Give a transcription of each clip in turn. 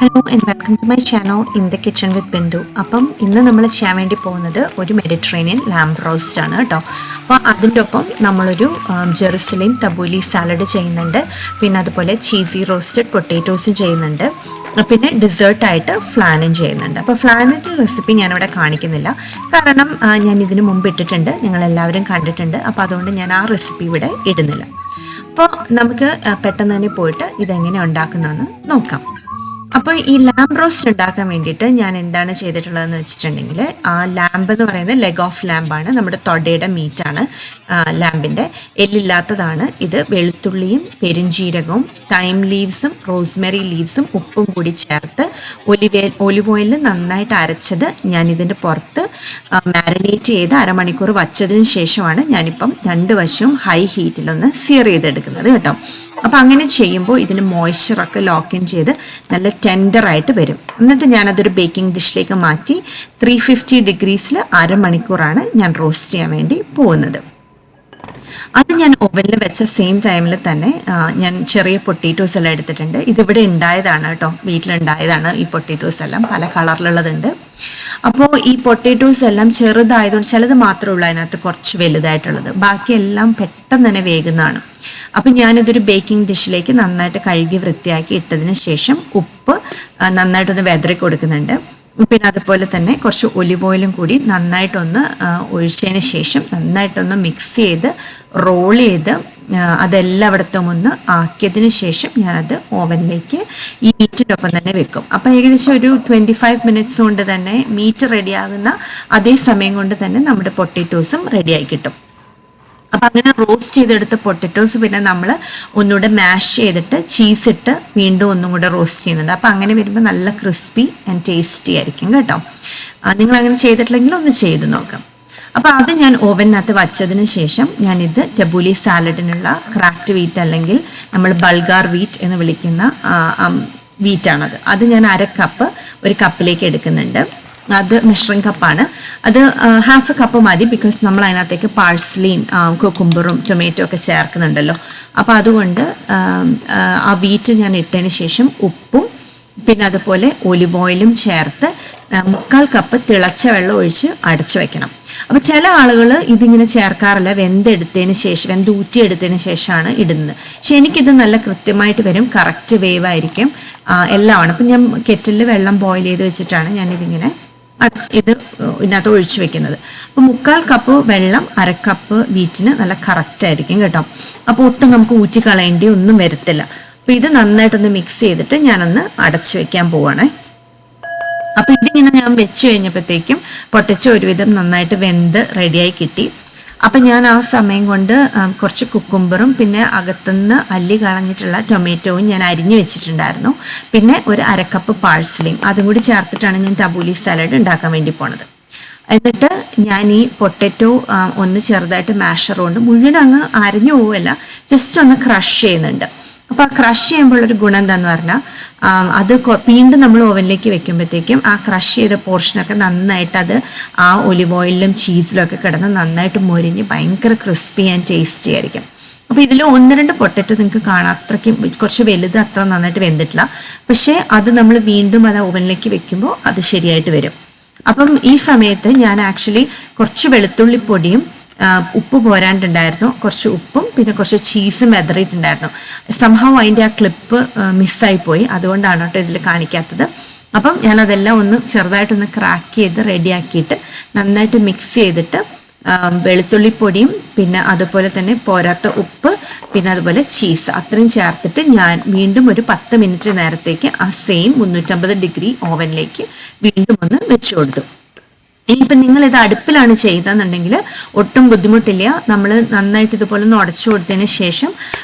Hello and welcome to my channel in the kitchen with Bindu. അപ്പം ഇന്ന് നമ്മൾ ചെയ്യാൻ വേണ്ടി പോകുന്നത് ഒരു മെഡിറ്ററേനിയൻ ലാംബ് റോസ്റ്റ് ആണ് കേട്ടോ. അപ്പോൾ അതിൻ്റെ ഒപ്പം നമ്മളൊരു ജെറുസലേം തബൂലി സാലഡ് ചെയ്യുന്നുണ്ട്. പിന്നെ അതുപോലെ ചീസി റോസ്റ്റഡ് പൊട്ടാറ്റോസും ചെയ്യുന്നുണ്ട്. പിന്നെ ഡെസേർട്ടായിട്ട് ഫ്ലാനും ചെയ്യുന്നുണ്ട്. അപ്പോൾ ഫ്ലാനിൻ്റെ റെസിപ്പി ഞാനിവിടെ കാണിക്കുന്നില്ല, കാരണം ഞാൻ ഇതിന് മുമ്പ് ഇട്ടിട്ടുണ്ട്, നിങ്ങളെല്ലാവരും കണ്ടിട്ടുണ്ട്. അപ്പോൾ അതുകൊണ്ട് ഞാൻ ആ റെസിപ്പി ഇവിടെ ഇടുന്നില്ല. അപ്പോൾ നമുക്ക് പെട്ടെന്ന് തന്നെ പോയിട്ട് ഇതെങ്ങനെ ഉണ്ടാക്കുന്നതെന്ന് നോക്കാം. അപ്പോൾ ഈ ലാംബ് റോസ്റ്റ് ഉണ്ടാക്കാൻ വേണ്ടിയിട്ട് ഞാൻ എന്താണ് ചെയ്തിട്ടുള്ളതെന്ന് വെച്ചിട്ടുണ്ടെങ്കിൽ, ആ ലാംബ് എന്ന് പറയുന്നത് ലെഗ് ഓഫ് ലാംബാണ്, നമ്മുടെ തൊടയുടെ മീറ്റാണ് ലാംബിൻ്റെ, എല്ലില്ലാത്തതാണ് ഇത്. വെളുത്തുള്ളിയും പെരിഞ്ജീരകവും തൈം ലീവ്സും റോസ്മെറി ലീവ്സും ഉപ്പും കൂടി ചേർത്ത് ഒലിവ് ഓയിലിൽ നന്നായിട്ട് അരച്ചത് ഞാൻ ഇതിൻ്റെ പുറത്ത് മാരിനേറ്റ് ചെയ്ത് അരമണിക്കൂർ വച്ചതിന് ശേഷമാണ് ഞാനിപ്പം രണ്ട് വശവും ഹൈ ഹീറ്റിലൊന്ന് സിയർ ചെയ്തെടുക്കുന്നത് കേട്ടോ. അപ്പം അങ്ങനെ ചെയ്യുമ്പോൾ ഇതിന് മോയ്സ്ചറൊക്കെ ലോക്ക് ഇൻ ചെയ്ത് നല്ല ടെൻഡറായിട്ട് വരും. എന്നിട്ട് ഞാനതൊരു ബേക്കിംഗ് ഡിഷിലേക്ക് മാറ്റി 350 ഡിഗ്രീസിൽ അരമണിക്കൂറാണ് ഞാൻ റോസ്റ്റ് ചെയ്യാൻ വേണ്ടി പോകുന്നത്. അത് ഞാൻ ഓവനിൽ വെച്ച സെയിം ടൈമിൽ തന്നെ ഞാൻ ചെറിയ പൊട്ടാറ്റോസ് എല്ലാം എടുത്തിട്ടുണ്ട്. ഇതിവിടെ ഉണ്ടായതാണ് കേട്ടോ, വീട്ടിലുണ്ടായതാണ് ഈ പൊട്ടാറ്റോസ് എല്ലാം, പല കളറിലുള്ളതുണ്ട്. അപ്പോൾ ഈ പൊട്ടാറ്റോസ് എല്ലാം ചെറുതായതുകൊണ്ട് ചിലത് മാത്രമേ ഉള്ളൂ അതിനകത്ത് കുറച്ച് വലുതായിട്ടുള്ളത്, ബാക്കിയെല്ലാം പെട്ടെന്ന് തന്നെ വേകുന്നതാണ്. അപ്പം ഞാനിതൊരു ബേക്കിംഗ് ഡിഷിലേക്ക് നന്നായിട്ട് കഴുകി വൃത്തിയാക്കി ഇട്ടതിന് ശേഷം ഉപ്പ് നന്നായിട്ടൊന്ന് വെതറി കൊടുക്കുന്നുണ്ട്. പിന്നെ അതുപോലെ തന്നെ കുറച്ച് ഒലിവ് ഓയിലും കൂടി നന്നായിട്ടൊന്ന് ഒഴിച്ചതിന് ശേഷം നന്നായിട്ടൊന്ന് മിക്സ് ചെയ്ത് റോൾ ചെയ്ത് അതെല്ലായിടത്തും ഒന്ന് ആക്കിയതിന് ശേഷം ഞാനത് ഓവനിലേക്ക് ഈ മീറ്റിനൊപ്പം തന്നെ വെക്കും. അപ്പോൾ ഏകദേശം ഒരു 25 മിനിറ്റ്സ് കൊണ്ട് തന്നെ മീറ്റ് റെഡിയാകുന്ന അതേ സമയം കൊണ്ട് തന്നെ നമ്മുടെ പൊട്ടാറ്റോസും റെഡിയായി കിട്ടും. അപ്പം അങ്ങനെ റോസ്റ്റ് ചെയ്തെടുത്ത പൊട്ടാറ്റോസ് പിന്നെ നമ്മൾ ഒന്നുകൂടെ മാഷ് ചെയ്തിട്ട് ചീസ് ഇട്ട് വീണ്ടും ഒന്നും കൂടെ റോസ്റ്റ് ചെയ്യുന്നുണ്ട്. അപ്പം അങ്ങനെ വരുമ്പോൾ നല്ല ക്രിസ്പി ആൻഡ് ടേസ്റ്റി ആയിരിക്കും കേട്ടോ. നിങ്ങൾ അങ്ങനെ ചെയ്തിട്ടില്ലെങ്കിൽ ഒന്ന് ചെയ്ത് നോക്കാം. അപ്പോൾ അത് ഞാൻ ഓവനകത്ത് വച്ചതിന് ശേഷം ഞാനിത് ടബൂലി സാലഡിനുള്ള ക്രാക്ട് വീറ്റ് അല്ലെങ്കിൽ നമ്മൾ ബൾഗാർ വീറ്റ് എന്ന് വിളിക്കുന്ന വീറ്റാണത്. അത് ഞാൻ ഒരു കപ്പിലേക്ക് എടുക്കുന്നുണ്ട്. അത് മെഷറിംഗ് കപ്പാണ്. അത് ഹാഫ് എ കപ്പ് മതി, ബിക്കോസ് നമ്മൾ അതിനകത്തേക്ക് പാഴ്സ്ലിയും കുക്കുംബറും ടൊമാറ്റോ ഒക്കെ ചേർക്കുന്നുണ്ടല്ലോ. അപ്പോൾ അതുകൊണ്ട് ആ വീറ്റ് ഞാൻ ഇട്ടതിന് ശേഷം ഉപ്പും പിന്നെ അതുപോലെ ഒലിവ് ഓയിലും ചേർത്ത് 3/4 കപ്പ് തിളച്ച വെള്ളം ഒഴിച്ച് അടച്ചു വെക്കണം. അപ്പോൾ ചില ആളുകൾ ഇതിങ്ങനെ ചേർക്കാറില്ല, വെന്തൂറ്റിയെടുത്തതിന് ശേഷമാണ് ഇടുന്നത്. പക്ഷെ എനിക്കിത് നല്ല കൃത്യമായിട്ട് വരും, കറക്റ്റ് വേവ് ആയിരിക്കും എല്ലാമാണ്. അപ്പം ഞാൻ കെറ്റിലിൽ വെള്ളം ബോയിൽ ചെയ്ത് വെച്ചിട്ടാണ് ഞാനിതിങ്ങനെ ഇതിനകത്ത് ഒഴിച്ചു വെക്കുന്നത്. അപ്പോൾ 3/4 കപ്പ് വെള്ളം 1/2 കപ്പ് വീറ്റിന് നല്ല കറക്റ്റ് ആയിരിക്കും കേട്ടോ. അപ്പോൾ ഒട്ടും നമുക്ക് ഊറ്റി കളയേണ്ടി ഒന്നും വരത്തില്ല. അപ്പോൾ ഇത് നന്നായിട്ടൊന്ന് മിക്സ് ചെയ്തിട്ട് ഞാനൊന്ന് അടച്ചു വെക്കാൻ പോവാണേ. അപ്പോൾ ഇതിങ്ങനെ ഞാൻ വെച്ച് കഴിഞ്ഞപ്പോഴത്തേക്കും പൊട്ടറ്റോ ഒരുവിധം നന്നായിട്ട് വെന്ത് റെഡിയായി കിട്ടി. അപ്പം ഞാൻ ആ സമയം കൊണ്ട് കുറച്ച് കുക്കുംബറും പിന്നെ അകത്തുനിന്ന് അല്ലി കളഞ്ഞിട്ടുള്ള ടൊമാറ്റോവും ഞാൻ അരിഞ്ഞു വെച്ചിട്ടുണ്ടായിരുന്നു. പിന്നെ ഒരു 1/2 കപ്പ് പാഴ്സ്ലിയും അതും കൂടി ചേർത്തിട്ടാണ് ഞാൻ തബൂലി സാലഡ് ഉണ്ടാക്കാൻ വേണ്ടി പോണത്. എന്നിട്ട് ഞാൻ ഈ പൊട്ടറ്റോ ഒന്ന് ചെറുതായിട്ട് മാഷർ കൊണ്ട് മുഴുവൻ അങ്ങ് അരിഞ്ഞു പോവുകയല്ല, ജസ്റ്റ് ഒന്ന് ക്രഷ് ചെയ്യുന്നുണ്ട്. അപ്പോൾ ആ ക്രഷ് ചെയ്യുമ്പോൾ ഒരു ഗുണം എന്താണെന്ന് പറഞ്ഞാൽ അത് വീണ്ടും നമ്മൾ ഓവനിലേക്ക് വെക്കുമ്പോഴത്തേക്കും ആ ക്രഷ് ചെയ്ത പോർഷനൊക്കെ നന്നായിട്ട് അത് ആ ഒലിവ് ഓയിലും ചീസിലും ഒക്കെ കിടന്ന് നന്നായിട്ട് മൊരിഞ്ഞ് ഭയങ്കര ക്രിസ്പി ആൻഡ് ടേസ്റ്റി ആയിരിക്കും. അപ്പോൾ ഇതിൽ 1-2 പൊട്ടറ്റോ നിങ്ങൾക്ക് കാണാം, അത്രയ്ക്കും കുറച്ച് വലുത് അത്ര നന്നായിട്ട് വെന്തിട്ടില്ല. പക്ഷേ അത് നമ്മൾ വീണ്ടും അത് ഓവനിലേക്ക് വെക്കുമ്പോൾ അത് ശരിയായിട്ട് വരും. അപ്പം ഈ സമയത്ത് ഞാൻ ആക്ച്വലി കുറച്ച് വെളുത്തുള്ളിപ്പൊടിയും ഉപ്പ് പോരാണ്ടുണ്ടായിരുന്നു, കുറച്ച് ഉപ്പും പിന്നെ കുറച്ച് ചീസും വെതറിയിട്ടുണ്ടായിരുന്നു. സംഭവം അതിൻ്റെ ആ ക്ലിപ്പ് മിസ്സായിപ്പോയി, അതുകൊണ്ടാണ് കേട്ടോ ഇതിൽ കാണിക്കാത്തത്. അപ്പം ഞാനതെല്ലാം ഒന്ന് ചെറുതായിട്ടൊന്ന് ക്രാക്ക് ചെയ്ത് റെഡിയാക്കിയിട്ട് നന്നായിട്ട് മിക്സ് ചെയ്തിട്ട് വെളുത്തുള്ളിപ്പൊടിയും പിന്നെ അതുപോലെ തന്നെ പോരാത്ത ഉപ്പ് പിന്നെ അതുപോലെ ചീസ് അത്രയും ചേർത്തിട്ട് ഞാൻ വീണ്ടും ഒരു 10 മിനിറ്റ് നേരത്തേക്ക് ആ സെയിം 350 ഡിഗ്രി ഓവനിലേക്ക് വീണ്ടും ഒന്ന് വെച്ചു കൊടുത്തു. ഇനിയിപ്പം നിങ്ങളിത് അടുപ്പിലാണ് ചെയ്തതെന്നുണ്ടെങ്കിൽ ഒട്ടും ബുദ്ധിമുട്ടില്ല. നമ്മൾ നന്നായിട്ട് ഇതുപോലെ ഒന്ന് ഉടച്ചു കൊടുത്തതിന് ശേഷം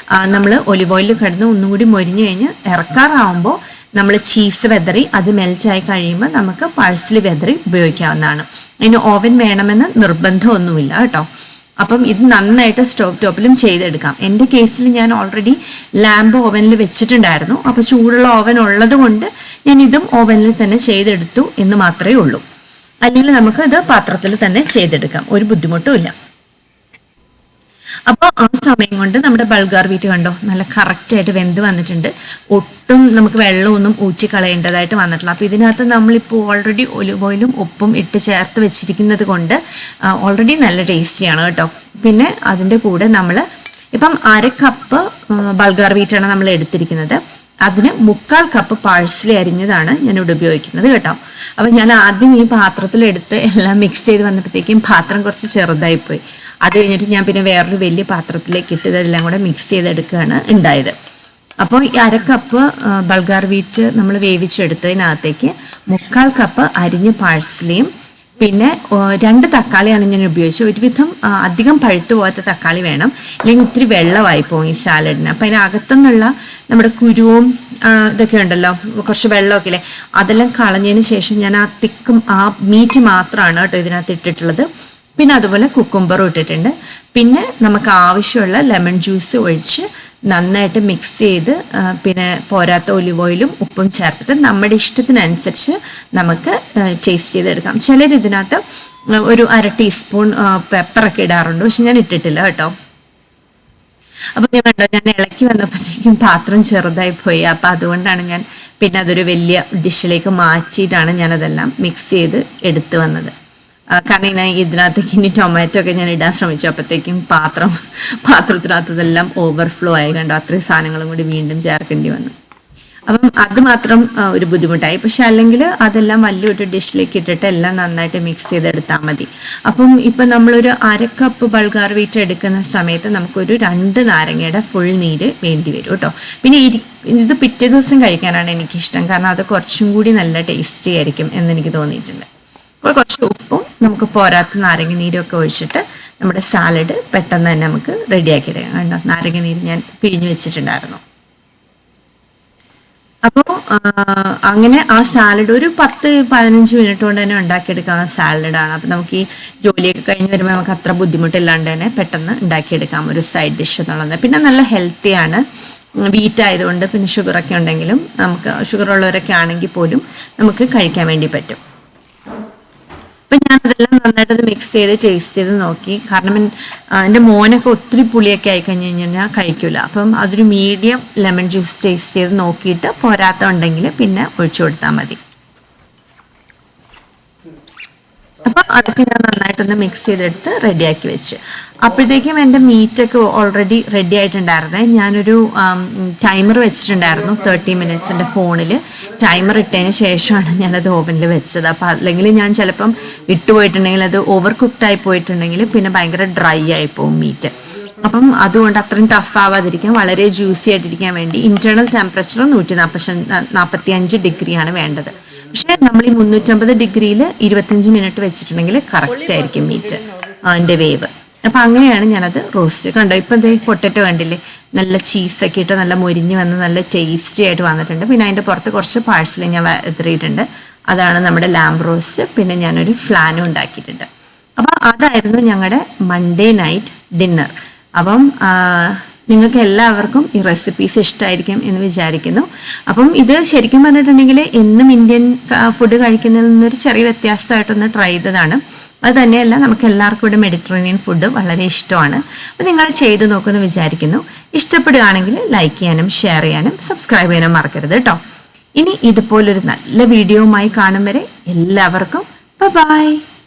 നമ്മൾ ഒലിവ് ഓയിൽ കിടന്ന് ഒന്നും കൂടി മൊരിഞ്ഞു കഴിഞ്ഞ് ഇറക്കാറാവുമ്പോൾ നമ്മൾ ചീസ് വെതറി അത് മെൽറ്റായി കഴിയുമ്പോൾ നമുക്ക് പാഴ്സലി വെതറി ഉപയോഗിക്കാവുന്നതാണ്. അതിന് ഓവൻ വേണമെന്ന് നിർബന്ധമൊന്നുമില്ല കേട്ടോ. അപ്പം ഇത് നന്നായിട്ട് സ്റ്റോവ് ടോപ്പിലും ചെയ്തെടുക്കാം. എൻ്റെ കേസിൽ ഞാൻ ഓൾറെഡി ലാംബ് ഓവനിൽ വെച്ചിട്ടുണ്ടായിരുന്നു. അപ്പോൾ ചൂടുള്ള ഓവൻ ഉള്ളത് കൊണ്ട് ഞാൻ ഇതും ഓവനിൽ തന്നെ ചെയ്തെടുത്തു എന്ന് മാത്രമേ ഉള്ളൂ. അല്ലെങ്കിൽ നമുക്ക് ഇത് പാത്രത്തിൽ തന്നെ ചെയ്തെടുക്കാം, ഒരു ബുദ്ധിമുട്ടും ഇല്ല. അപ്പോൾ ആ സമയം കൊണ്ട് നമ്മുടെ ബൾഗാർ വീറ്റ് കണ്ടോ നല്ല കറക്റ്റായിട്ട് വെന്ത് വന്നിട്ടുണ്ട്. ഒട്ടും നമുക്ക് വെള്ളമൊന്നും ഊറ്റി കളയേണ്ടതായിട്ട് വന്നിട്ടില്ല. അപ്പോൾ ഇതിനകത്ത് നമ്മളിപ്പോൾ ഓൾറെഡി ഒലിവ് ഓയിലും ഉപ്പും ഇട്ട് ചേർത്ത് വെച്ചിരിക്കുന്നത് കൊണ്ട് ഓൾറെഡി നല്ല ടേസ്റ്റിയാണ് കേട്ടോ. പിന്നെ അതിൻ്റെ കൂടെ നമ്മൾ ഇപ്പം 1/2 കപ്പ് ബൾഗാർ വീറ്റാണ് നമ്മൾ എടുത്തിരിക്കുന്നത്. അതിന് 3/4 കപ്പ് പാഴ്സ്ലി അരിഞ്ഞതാണ് ഞാനിവിടെ ഉപയോഗിക്കുന്നത് കേട്ടോ. അപ്പം ഞാൻ ആദ്യം ഈ പാത്രത്തിലെടുത്ത് എല്ലാം മിക്സ് ചെയ്ത് വന്നപ്പോഴത്തേക്കും പാത്രം കുറച്ച് ചെറുതായിപ്പോയി. അത് കഴിഞ്ഞിട്ട് ഞാൻ പിന്നെ വേറൊരു വലിയ പാത്രത്തിലേക്ക് ഇട്ട് ഇതെല്ലാം കൂടെ മിക്സ് ചെയ്തെടുക്കുകയാണ് ഉണ്ടായത്. അപ്പോൾ ഈ 1/2 കപ്പ് ബൾഗാർ വീറ്റ് നമ്മൾ വേവിച്ചെടുത്തതിനകത്തേക്ക് 3/4 കപ്പ് അരിഞ്ഞ പാഴ്സ്ലിയും പിന്നെ 2 തക്കാളിയാണ് ഞാൻ ഉപയോഗിച്ചത്. ഒരുവിധം അധികം പഴുത്തു പോകാത്ത തക്കാളി വേണം, അല്ലെങ്കിൽ ഒത്തിരി വെള്ളമായി പോകും ഈ സാലഡിന്. അപ്പം അതിനകത്തുനിന്നുള്ള നമ്മുടെ കുരുവും ഇതൊക്കെ ഉണ്ടല്ലോ, കുറച്ച് വെള്ളമൊക്കെ ഇല്ലേ, അതെല്ലാം കളഞ്ഞതിന് ശേഷം ഞാൻ ആ തിക്കും ആ മീറ്റ് മാത്രമാണ് കേട്ടോ ഇതിനകത്ത് ഇട്ടിട്ടുള്ളത്. പിന്നെ അതുപോലെ കുക്കുംബറും ഇട്ടിട്ടുണ്ട്. പിന്നെ നമുക്ക് ആവശ്യമുള്ള ലെമൺ ജ്യൂസ് ഒഴിച്ച് നന്നായിട്ട് മിക്സ് ചെയ്ത് പിന്നെ പോരാത്ത ഒലിവ് ഓയിലും ഉപ്പും ചേർത്തിട്ട് നമ്മുടെ ഇഷ്ടത്തിനനുസരിച്ച് നമുക്ക് ടേസ്റ്റ് ചെയ്തെടുക്കാം. ചിലർ ഇതിനകത്ത് ഒരു 1/2 ടീസ്പൂൺ പെപ്പറൊക്കെ ഇടാറുണ്ട്, പക്ഷെ ഞാൻ ഇട്ടിട്ടില്ല കേട്ടോ. അപ്പം ഞാൻ ഇളക്കി വന്നപ്പോഴത്തേക്കും പാത്രം ചെറുതായി പോയി. അപ്പം അതുകൊണ്ടാണ് ഞാൻ പിന്നെ അതൊരു വലിയ ഡിഷിലേക്ക് മാറ്റിയിട്ടാണ് ഞാനതെല്ലാം മിക്സ് ചെയ്ത് എടുത്തു വന്നത്. കാരണം ഇതിനകത്തേക്ക് ഇനി ടൊമാറ്റോ ഒക്കെ ഞാൻ ഇടാൻ ശ്രമിച്ചു, അപ്പോഴത്തേക്കും പാത്രത്തിനകത്തതെല്ലാം ഓവർഫ്ലോ ആയി കണ്ടോ. അത്രയും സാധനങ്ങളും കൂടി വീണ്ടും ചേർക്കേണ്ടി വന്നു. അപ്പം അത് മാത്രം ഒരു ബുദ്ധിമുട്ടായി. പക്ഷെ അല്ലെങ്കിൽ അതെല്ലാം വലിയൊരു ഡിഷിലേക്ക് ഇട്ടിട്ട് എല്ലാം നന്നായിട്ട് മിക്സ് ചെയ്തെടുത്താൽ മതി. അപ്പം ഇപ്പം നമ്മളൊരു 1/2 കപ്പ് ബൾഗാർ വീറ്റ് എടുക്കുന്ന സമയത്ത് നമുക്കൊരു 2 നാരങ്ങയുടെ ഫുൾ നീര് വേണ്ടി വരും കേട്ടോ. പിന്നെ ഇത് പിറ്റേ ദിവസം കഴിക്കാനാണ് എനിക്കിഷ്ടം, കാരണം അത് കുറച്ചും കൂടി നല്ല ടേസ്റ്റി ആയിരിക്കും എന്നെനിക്ക് തോന്നിയിട്ടുണ്ട്. അപ്പോൾ കുറച്ച് ഉപ്പും നമുക്ക് പോരാത്ത നാരങ്ങ നീരൊക്കെ ഒഴിച്ചിട്ട് നമ്മുടെ സാലഡ് പെട്ടെന്ന് തന്നെ നമുക്ക് റെഡിയാക്കി എടുക്കാം. കണ്ടോ, നാരങ്ങ നീര് ഞാൻ പിഴിഞ്ഞ് വെച്ചിട്ടുണ്ടായിരുന്നു. അപ്പോൾ അങ്ങനെ ആ സാലഡ് ഒരു 10-15 മിനിറ്റ് കൊണ്ട് തന്നെ ഉണ്ടാക്കിയെടുക്കാവുന്ന സാലഡാണ്. അപ്പോൾ നമുക്ക് ഈ ജോലിയൊക്കെ കഴിഞ്ഞ് വരുമ്പോൾ നമുക്ക് അത്ര ബുദ്ധിമുട്ടില്ലാണ്ട് തന്നെ പെട്ടെന്ന് ഉണ്ടാക്കിയെടുക്കാം ഒരു സൈഡ് ഡിഷ് എന്നുള്ളത്. പിന്നെ നല്ല ഹെൽത്തിയാണ്, വീറ്റ് ആയതുകൊണ്ട്. പിന്നെ ഷുഗറൊക്കെ ഉണ്ടെങ്കിലും നമുക്ക് ഷുഗറുള്ളവരൊക്കെ ആണെങ്കിൽ പോലും നമുക്ക് കഴിക്കാൻ വേണ്ടി പറ്റും. അപ്പം ഞാനതെല്ലാം നന്നായിട്ടത് മിക്സ് ചെയ്ത് ടേസ്റ്റ് ചെയ്ത് നോക്കി. കാരണം എൻ്റെ മോനൊക്കെ ഒത്തിരി പുളിയൊക്കെ ആയി കഴിഞ്ഞ് കഴിഞ്ഞാൽ കഴിക്കില്ല. അപ്പം അതൊരു മീഡിയം ലെമൺ ജ്യൂസ് ടേസ്റ്റ് ചെയ്ത് നോക്കിയിട്ട് പോരാത്ത ഉണ്ടെങ്കിൽ പിന്നെ ഒഴിച്ചു കൊടുത്താൽ മതി. അപ്പം അതൊക്കെ ഞാൻ നന്നായിട്ടൊന്ന് മിക്സ് ചെയ്തെടുത്ത് റെഡിയാക്കി വെച്ച്. അപ്പോഴത്തേക്കും എൻ്റെ മീറ്റൊക്കെ ഓൾറെഡി റെഡി ആയിട്ടുണ്ടായിരുന്നേ. ഞാനൊരു ടൈമർ വെച്ചിട്ടുണ്ടായിരുന്നു 30 മിനിറ്റ്സിൻ്റെ ഫോണിൽ. ടൈമർ ഇട്ടതിന് ശേഷമാണ് ഞാനത് ഓവനിൽ വെച്ചത്. അപ്പോൾ അല്ലെങ്കിൽ ഞാൻ ചിലപ്പം ഇട്ടുപോയിട്ടുണ്ടെങ്കിൽ അത് ഓവർ കുക്ക്ഡായി പോയിട്ടുണ്ടെങ്കിൽ പിന്നെ ഭയങ്കര ഡ്രൈ ആയിപ്പോവും മീറ്റ്. അപ്പം അതുകൊണ്ട് അത്രയും ടഫ് ആവാതിരിക്കാൻ, വളരെ ജ്യൂസി ആയിട്ടിരിക്കാൻ വേണ്ടി ഇൻറ്റേർണൽ ടെമ്പറേച്ചർ 145 ഡിഗ്രിയാണ് വേണ്ടത്. പക്ഷേ നമ്മൾ ഈ 350 ഡിഗ്രിയിൽ 25 മിനിറ്റ് വെച്ചിട്ടുണ്ടെങ്കിൽ കറക്റ്റ് ആയിരിക്കും മീറ്റ് അതിൻ്റെ വേവ്. അപ്പം അങ്ങനെയാണ് ഞാനത് റോസ്റ്റ് കണ്ടോ. ഇപ്പം എന്തേ പൊട്ടറ്റോ കണ്ടില്ലേ, നല്ല ചീസൊക്കെ ഇട്ട് നല്ല മൊരിഞ്ഞ് വന്ന് നല്ല ടേസ്റ്റി ആയിട്ട് വന്നിട്ടുണ്ട്. പിന്നെ അതിൻ്റെ പുറത്ത് കുറച്ച് പാഴ്സൽ ഞാൻ എത്തിയിട്ടുണ്ട്. അതാണ് നമ്മുടെ ലാംബ് റോസ്റ്റ്. പിന്നെ ഞാനൊരു ഫ്ലാനും ഉണ്ടാക്കിയിട്ടുണ്ട്. അപ്പം അതായിരുന്നു ഞങ്ങളുടെ മൺഡേ നൈറ്റ് ഡിന്നർ. അപ്പം നിങ്ങൾക്ക് എല്ലാവർക്കും ഈ റെസിപ്പീസ് ഇഷ്ടമായിരിക്കും എന്ന് വിചാരിക്കുന്നു. അപ്പം ഇത് ശരിക്കും പറഞ്ഞിട്ടുണ്ടെങ്കിൽ എന്നും ഇന്ത്യൻ ഫുഡ് കഴിക്കുന്നതിൽ നിന്നൊരു ചെറിയ വ്യത്യാസമായിട്ടൊന്ന് ട്രൈ ചെയ്തതാണ്. അത് തന്നെയല്ല, നമുക്ക് എല്ലാവർക്കും ഇവിടെ മെഡിറ്ററേനിയൻ ഫുഡ് വളരെ ഇഷ്ടമാണ്. അപ്പോൾ നിങ്ങൾ ചെയ്ത് നോക്കുമെന്ന് വിചാരിക്കുന്നു. ഇഷ്ടപ്പെടുകയാണെങ്കിൽ ലൈക്ക് ചെയ്യാനും ഷെയർ ചെയ്യാനും സബ്സ്ക്രൈബ് ചെയ്യാനും മറക്കരുത് കേട്ടോ. ഇനി ഇതുപോലൊരു നല്ല വീഡിയോവുമായി കാണും വരെ എല്ലാവർക്കും ബൈ.